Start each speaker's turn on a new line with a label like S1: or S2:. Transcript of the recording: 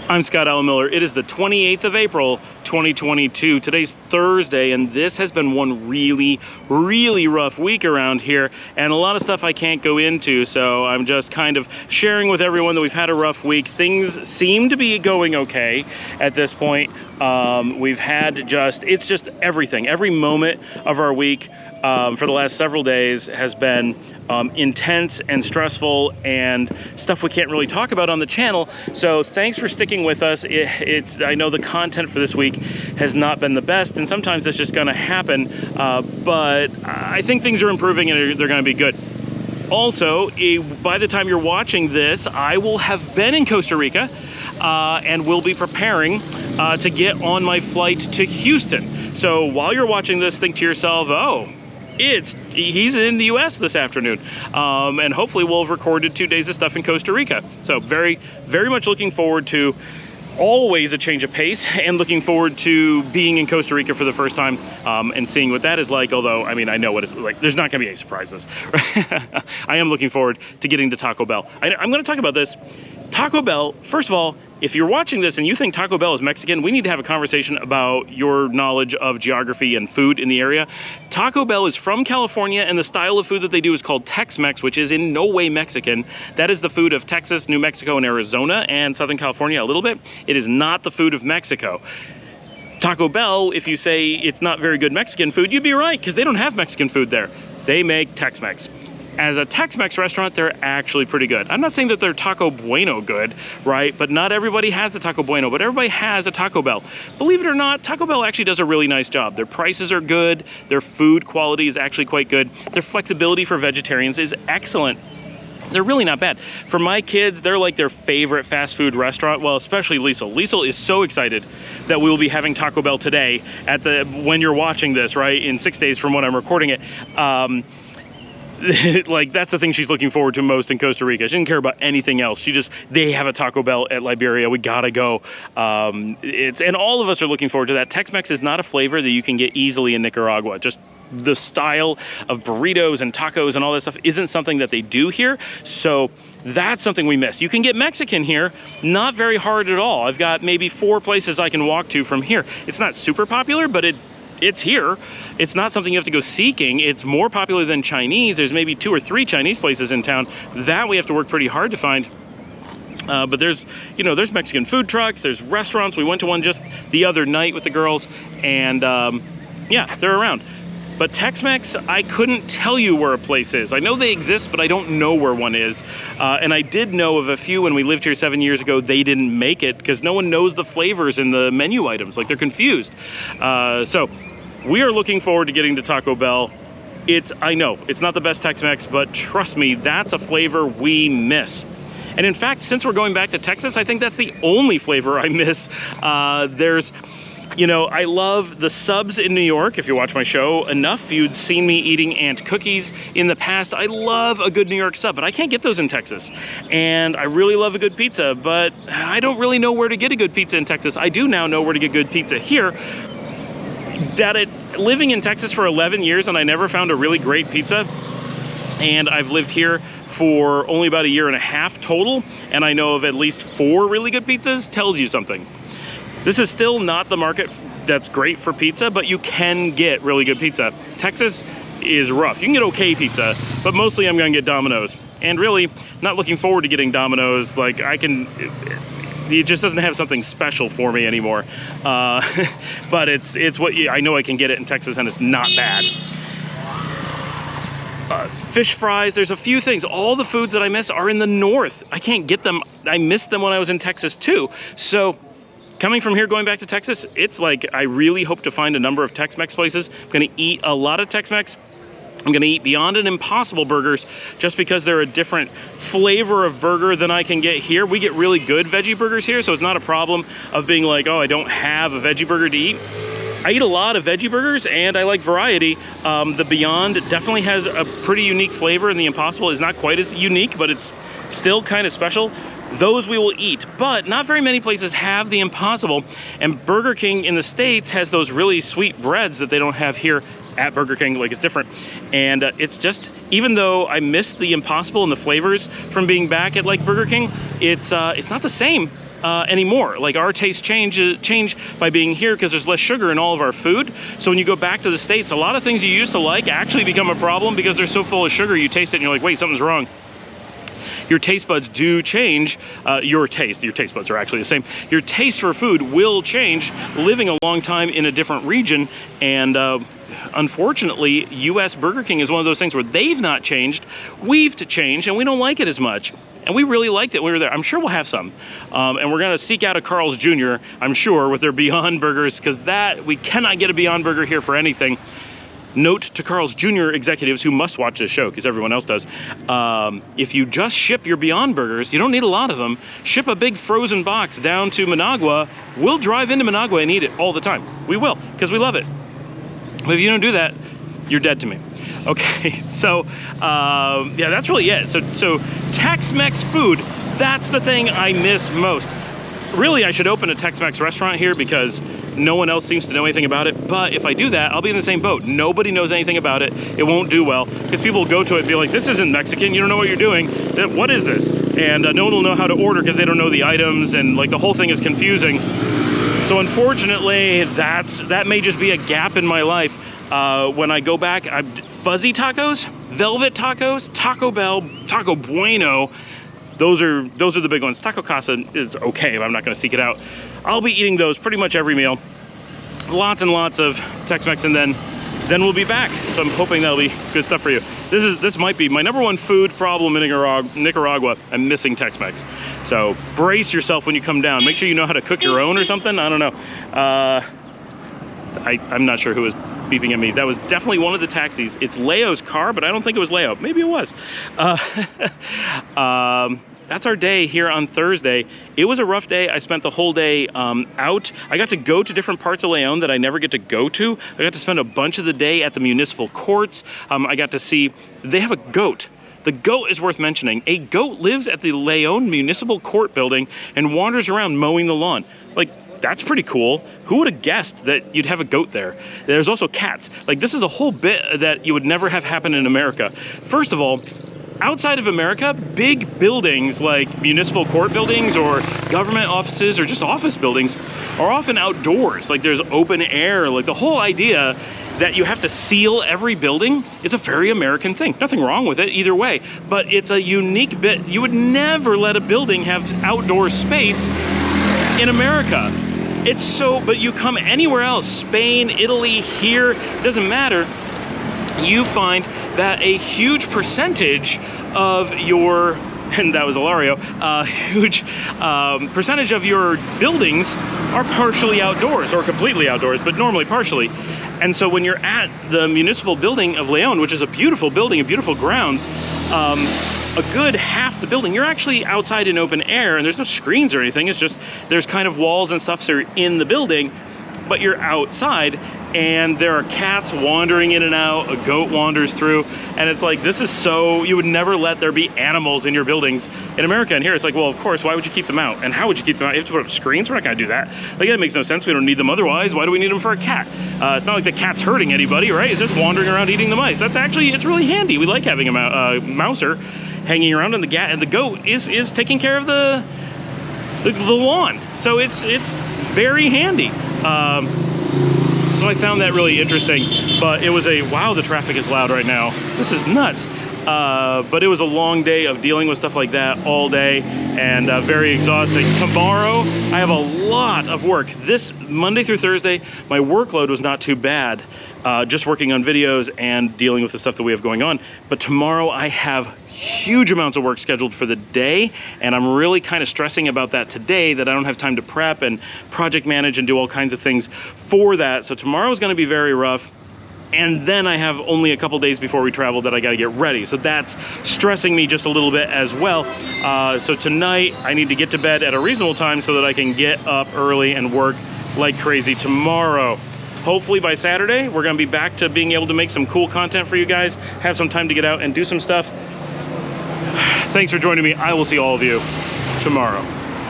S1: I'm Scott Allen Miller. It is the 28th of April, 2022. Today's Thursday, and this has been one really rough week around here, and a lot of stuff I can't go into, so I'm just kind of sharing with everyone that we've had a rough week. Things seem to be going okay at this point. We've had it's just everything. Every moment of our week for the last several days has been intense and stressful and stuff we can't really talk about on the channel. So thanks for sticking with us. I know the content for this week has not been the best, and sometimes that's just going to happen, but I think things are improving and they're going to be good. Also, by the time you're watching this, I will have been in Costa Rica and will be preparing to get on my flight to Houston. So while you're watching this, think to yourself, oh, he's in the US this afternoon, and hopefully we'll have recorded 2 days of stuff in Costa Rica. So very much looking forward to always a change of pace, and looking forward to being in Costa Rica for the first time and seeing what that is like. Although, I mean, I know what it's like. There's not going to be any surprises. I am looking forward to getting to Taco Bell. I'm going to talk about this. Taco Bell, first of all, if you're watching this and you think Taco Bell is Mexican, we need to have a conversation about your knowledge of geography and food in the area. Taco Bell is from California, and the style of food that they do is called TexMex, which is in no way Mexican. That is the food of Texas, New Mexico, and Arizona, and Southern California a little bit. It is not the food of Mexico. Taco Bell, if you say it's not very good Mexican food, you'd be right, because they don't have Mexican food there. They make Tex-Mex. As a Tex-Mex restaurant, they're actually pretty good. I'm not saying that they're Taco Bueno good, right? But not everybody has a Taco Bueno, but everybody has a Taco Bell. Believe it or not, Taco Bell actually does a really nice job. Their prices are good. Their food quality is actually quite good. Their flexibility for vegetarians is excellent. They're really not bad. For my kids, they're like their favorite fast food restaurant. Well, especially Liesl. Liesl is so excited that we will be having Taco Bell today when you're watching this, right? In 6 days from when I'm recording it. Like, that's the thing she's looking forward to most in Costa Rica. She doesn't care about anything else. They have a Taco Bell at Liberia. We gotta go. And all of us are looking forward to that. Tex-Mex is not a flavor that you can get easily in Nicaragua. Just the style of burritos and tacos and all that stuff isn't something that they do here. So that's something we miss. You can get Mexican here, not very hard at all. I've got maybe 4 places I can walk to from here. It's not super popular, but it's here. It's not something you have to go seeking. It's more popular than Chinese. There's maybe 2 or 3 Chinese places in town that we have to work pretty hard to find. But there's Mexican food trucks, there's restaurants. We went to one just the other night with the girls, and yeah, they're around. But Tex-Mex, I couldn't tell you where a place is. I know they exist, but I don't know where one is. And I did know of a few when we lived here 7 years ago. They didn't make it because no one knows the flavors in the menu items. Like, they're confused. So we are looking forward to getting to Taco Bell. I know it's not the best Tex-Mex, but trust me, that's a flavor we miss. And in fact, since we're going back to Texas, I think that's the only flavor I miss. I love the subs in New York. If you watch my show enough, you'd seen me eating Ant cookies in the past. I love a good New York sub, but I can't get those in Texas. And I really love a good pizza, but I don't really know where to get a good pizza in Texas. I do now know where to get good pizza here. Living in Texas for 11 years, and I never found a really great pizza. And I've lived here for only about 1.5 years total, and I know of at least 4 really good pizzas. Tells you something. This is still not the market that's great for pizza, but you can get really good pizza. Texas is rough. You can get okay pizza, but mostly I'm gonna get Domino's. And really, not looking forward to getting Domino's. Like, it just doesn't have something special for me anymore. But it's what I know I can get it in Texas, and it's not bad. Fish fries, there's a few things. All the foods that I miss are in the north. I can't get them. I missed them when I was in Texas too. So coming from here, going back to Texas, it's like I really hope to find a number of Tex-Mex places. I'm gonna eat a lot of Tex-Mex. I'm gonna eat Beyond and Impossible burgers just because they're a different flavor of burger than I can get here. We get really good veggie burgers here, so it's not a problem of being like, oh, I don't have a veggie burger to eat. I eat a lot of veggie burgers, and I like variety. The Beyond definitely has a pretty unique flavor, and the Impossible is not quite as unique, but it's still kind of special. Those we will eat, but not very many places have the Impossible, and Burger King in the States has those really sweet breads that they don't have here at Burger King, like it's different. And it's just, even though I miss the Impossible and the flavors from being back at like Burger King, it's not the same anymore. Like our tastes change by being here because there's less sugar in all of our food. So when you go back to the States, a lot of things you used to like actually become a problem because they're so full of sugar. You taste it and you're like, wait, something's wrong. Your taste buds do change. Your taste buds are actually the same. Your taste for food will change living a long time in a different region. And unfortunately, US Burger King is one of those things where they've not changed, we've changed, and we don't like it as much. And we really liked it when we were there. I'm sure we'll have some. And we're gonna seek out a Carl's Jr., I'm sure, with their Beyond Burgers, because we cannot get a Beyond Burger here for anything. Note to Carl's Jr. executives who must watch this show, because everyone else does, if you just ship your Beyond Burgers, you don't need a lot of them, ship a big frozen box down to Managua. We'll drive into Managua and eat it all the time. We will, because we love it. But if you don't do that, you're dead to me. Okay, so yeah, that's really it. So Tex-Mex food, that's the thing I miss most. Really, I should open a Tex-Mex restaurant here because no one else seems to know anything about it. But if I do that, I'll be in the same boat. Nobody knows anything about it. It won't do well because people will go to it and be like, this isn't Mexican. You don't know what you're doing. What is this? And no one will know how to order because they don't know the items, and like the whole thing is confusing. So unfortunately, that may just be a gap in my life. When I go back, fuzzy tacos, velvet tacos, Taco Bell, Taco Bueno. Those are the big ones. Taco Casa is okay, but I'm not gonna seek it out. I'll be eating those pretty much every meal. Lots and lots of Tex-Mex, and then we'll be back. So I'm hoping that'll be good stuff for you. This might be my #1 food problem in Nicaragua. I'm missing Tex-Mex. So brace yourself when you come down. Make sure you know how to cook your own or something. I don't know. I'm not sure who was beeping at me. That was definitely one of the taxis. It's Leo's car, but I don't think it was Leo. Maybe it was. That's our day here on Thursday. It was a rough day. I spent the whole day out. I got to go to different parts of Leon that I never get to go to. I got to spend a bunch of the day at the municipal courts. I got to see, they have a goat. The goat is worth mentioning. A goat lives at the Leon Municipal Court building and wanders around mowing the lawn. Like, that's pretty cool. Who would have guessed that you'd have a goat there? There's also cats. Like, this is a whole bit that you would never have happen in America. First of all, outside of America, big buildings like municipal court buildings or government offices or just office buildings are often outdoors. Like, there's open air. Like, the whole idea that you have to seal every building is a very American thing. Nothing wrong with it either way, but it's a unique bit. You would never let a building have outdoor space in America. It's so, but you come anywhere else, Spain, Italy, here, it doesn't matter, you find that a huge percentage of your, and that was Ilario, huge percentage of your buildings are partially outdoors or completely outdoors, but normally partially. And so when you're at the municipal building of Leon, which is a beautiful building and beautiful grounds, a good half the building, you're actually outside in open air, and there's no screens or anything. It's just, there's kind of walls and stuff, so you're in the building, but you're outside, and there are cats wandering in and out, a goat wanders through, and it's like, this is so, you would never let there be animals in your buildings. In America and here, it's like, well, of course, why would you keep them out? And how would you keep them out? You have to put up screens? We're not gonna do that. Like, that makes no sense. We don't need them otherwise. Why do we need them for a cat? It's not like the cat's hurting anybody, right? It's just wandering around eating the mice. That's actually, it's really handy. We like having a mouser hanging around, and the goat is taking care of the lawn. So it's very handy. So I found that really interesting, but it was wow, the traffic is loud right now. This is nuts. But it was a long day of dealing with stuff like that all day, and very exhausting. Tomorrow, I have a lot of work. This Monday through Thursday, my workload was not too bad, just working on videos and dealing with the stuff that we have going on. But tomorrow, I have huge amounts of work scheduled for the day, and I'm really kind of stressing about that today, that I don't have time to prep and project manage and do all kinds of things for that. So tomorrow is going to be very rough. And then I have only a couple days before we travel that I got to get ready. So that's stressing me just a little bit as well. So tonight I need to get to bed at a reasonable time so that I can get up early and work like crazy tomorrow. Hopefully by Saturday, we're going to be back to being able to make some cool content for you guys, have some time to get out and do some stuff. Thanks for joining me. I will see all of you tomorrow.